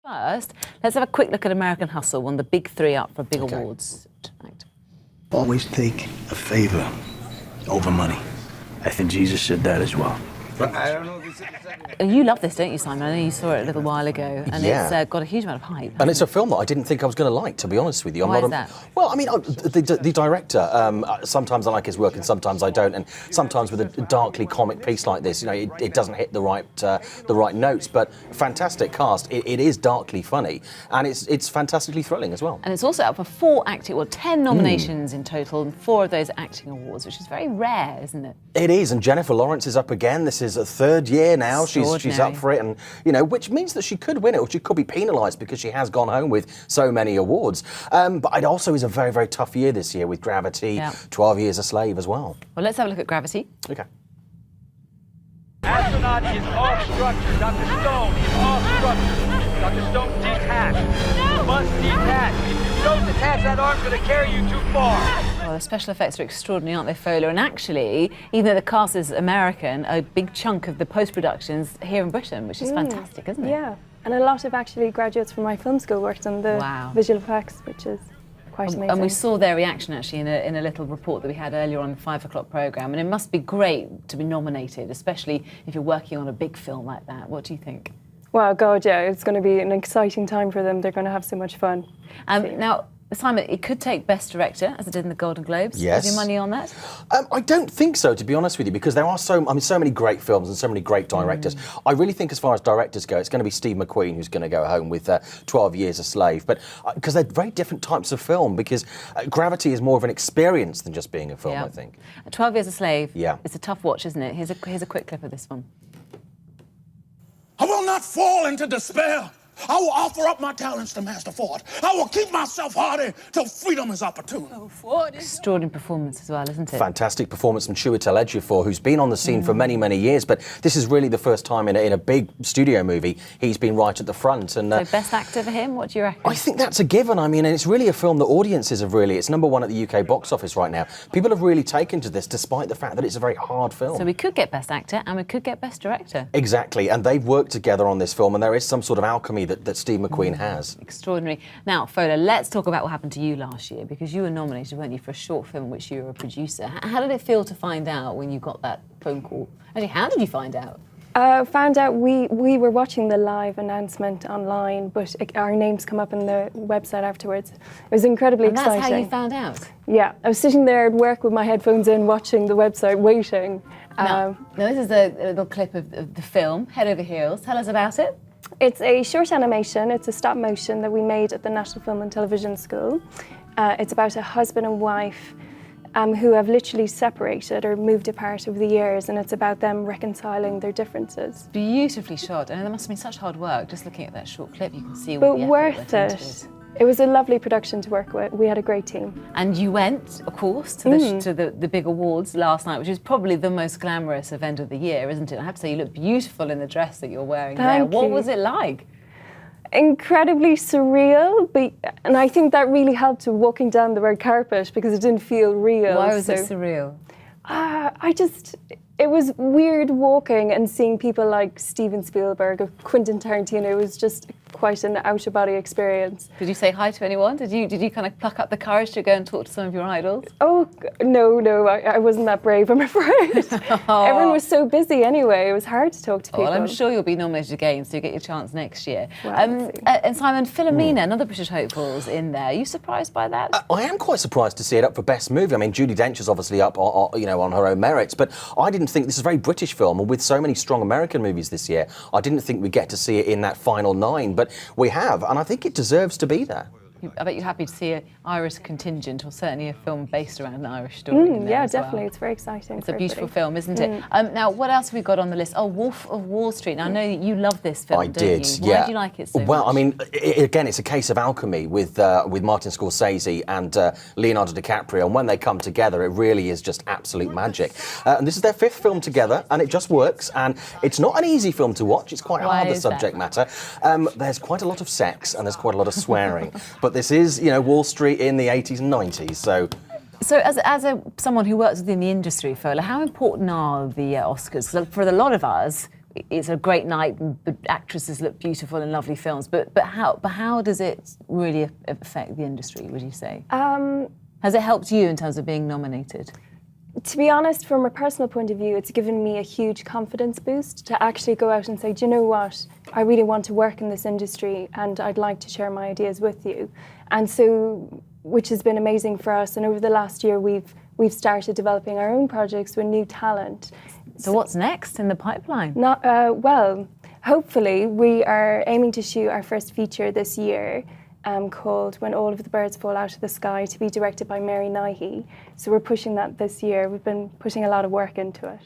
First, let's have a quick look at American Hustle, one of the big three up for big awards tonight. Always take a favor over money. I think Jesus said that as well. But I don't know if it's You love this, don't you, Simon? I know you saw it a little while ago, and it's got a huge amount of hype. And it's a film that I didn't think I was going to like, to be honest with you. Why is that? Well, I mean, the director, sometimes I like his work and sometimes I don't, and sometimes with a darkly comic piece like this, you know, it doesn't hit the right notes, but fantastic cast. It is darkly funny, and it's fantastically thrilling as well. And it's also up for 10 nominations in total, and 4 of those acting awards, which is very rare, isn't it? It is, and Jennifer Lawrence is up again. This is a third year now. She's up for it, and you know, which means that she could win it, or she could be penalised because she has gone home with so many awards. But it also is a very, very tough year this year with Gravity, 12 Years a Slave as well. Well, let's have a look at Gravity. Okay. Astronaut is off structure. Dr. Stone is off structure. Dr. Stone, detach. You must detach. If you don't detach, that arm's going to carry you too far. Well, the special effects are extraordinary, aren't they, Fowler? And actually, even though the cast is American, a big chunk of the post-production's here in Britain, which is fantastic, isn't it? Yeah, and a lot of actually graduates from my film school worked on the visual effects, which is quite amazing. And we saw their reaction actually in a little report that we had earlier on the 5 o'clock programme, and it must be great to be nominated, especially if you're working on a big film like that. What do you think? Well, God, yeah, it's going to be an exciting time for them. They're going to have so much fun. Now, Simon, it could take Best Director, as it did in the Golden Globes. Yes. Have you money on that? I don't think so, to be honest with you, because there are so many great films and so many great directors. I really think as far as directors go, it's going to be Steve McQueen who's going to go home with 12 Years a Slave. But because they're very different types of film, because Gravity is more of an experience than just being a film, I think. 12 Years a Slave. Yeah. It's a tough watch, isn't it? Here's a quick clip of this one. I will not fall into despair. I will offer up my talents to Master Ford. I will keep myself hardy till freedom is opportune. Extraordinary performance as well, isn't it? Fantastic performance from Chiwetel Ejiofor, who's been on the scene for many, many years, but this is really the first time in a big studio movie he's been right at the front. And so Best Actor for him, what do you reckon? I think that's a given. I mean, and it's really a film that audiences have really, it's #1 at the UK box office right now. People have really taken to this, despite the fact that it's a very hard film. So we could get Best Actor and we could get Best Director. Exactly, and they've worked together on this film, and there is some sort of alchemy that Steve McQueen has. Extraordinary. Now, Fowler, let's talk about what happened to you last year, because you were nominated, weren't you, for a short film in which you were a producer. How did it feel to find out when you got that phone call? Actually, how did you find out? Found out we were watching the live announcement online, but our names come up on the website afterwards. It was incredibly exciting. That's how you found out? Yeah, I was sitting there at work with my headphones in, watching the website, waiting. Now, this is a little clip of the film, Head Over Heels. Tell us about it. It's a short animation. It's a stop motion that we made at the National Film and Television School. It's about a husband and wife who have literally separated or moved apart over the years, and it's about them reconciling their differences. Beautifully shot. I know there must have been such hard work. Just looking at that short clip, you can see but all the effort worth went into it. It was a lovely production to work with. We had a great team. And you went, of course, to the big awards last night, which is probably the most glamorous event of the year, isn't it? I have to say, you look beautiful in the dress that you're wearing there. What was it like? Incredibly surreal, and I think that really helped to walking down the red carpet because it didn't feel real. Why was it surreal? It was weird walking and seeing people like Steven Spielberg or Quentin Tarantino. It was just quite an out-of-body experience. Did you say hi to anyone? Did you kind of pluck up the courage to go and talk to some of your idols? Oh, no, I wasn't that brave, I'm afraid. Everyone was so busy anyway, it was hard to talk to people. Well, I'm sure you'll be nominated again, so you get your chance next year. Well, and Simon, Philomena, another British hopeful's in there. Are you surprised by that? I am quite surprised to see it up for Best Movie. I mean, Judi Dench is obviously up, on her own merits, but I didn't think this is a very British film, and with so many strong American movies this year, I didn't think we'd get to see it in that final 9, but we have, and I think it deserves to be there. I bet you're happy to see an Irish contingent, or certainly a film based around an Irish story. Yeah, definitely. It's very exciting. It's a beautiful film, isn't it? Now, what else have we got on the list? Oh, Wolf of Wall Street. Now, I know that you love this film, don't you? Why do you like it so much? Well, I mean, again, it's a case of alchemy with Martin Scorsese and Leonardo DiCaprio, and when they come together, it really is just absolute magic. And this is their 5th film together, and it just works. And it's not an easy film to watch. It's quite hard, the subject matter. There's quite a lot of sex, and there's quite a lot of swearing. But this is, Wall Street in the 80s and 90s, so... So as someone who works within the industry, Fowler, how important are the Oscars? 'Cause for a lot of us, it's a great night, the actresses look beautiful in lovely films, but how does it really affect the industry, would you say? Has it helped you in terms of being nominated? To be honest, from a personal point of view, it's given me a huge confidence boost to actually go out and say, do you know what? I really want to work in this industry and I'd like to share my ideas with you. And so, which has been amazing for us. And over the last year, we've started developing our own projects with new talent. So what's next in the pipeline? Well, hopefully we are aiming to shoot our first feature this year, called When All of the Birds Fall Out of the Sky, to be directed by Mary Nighy. So we're pushing that this year. We've been putting a lot of work into it.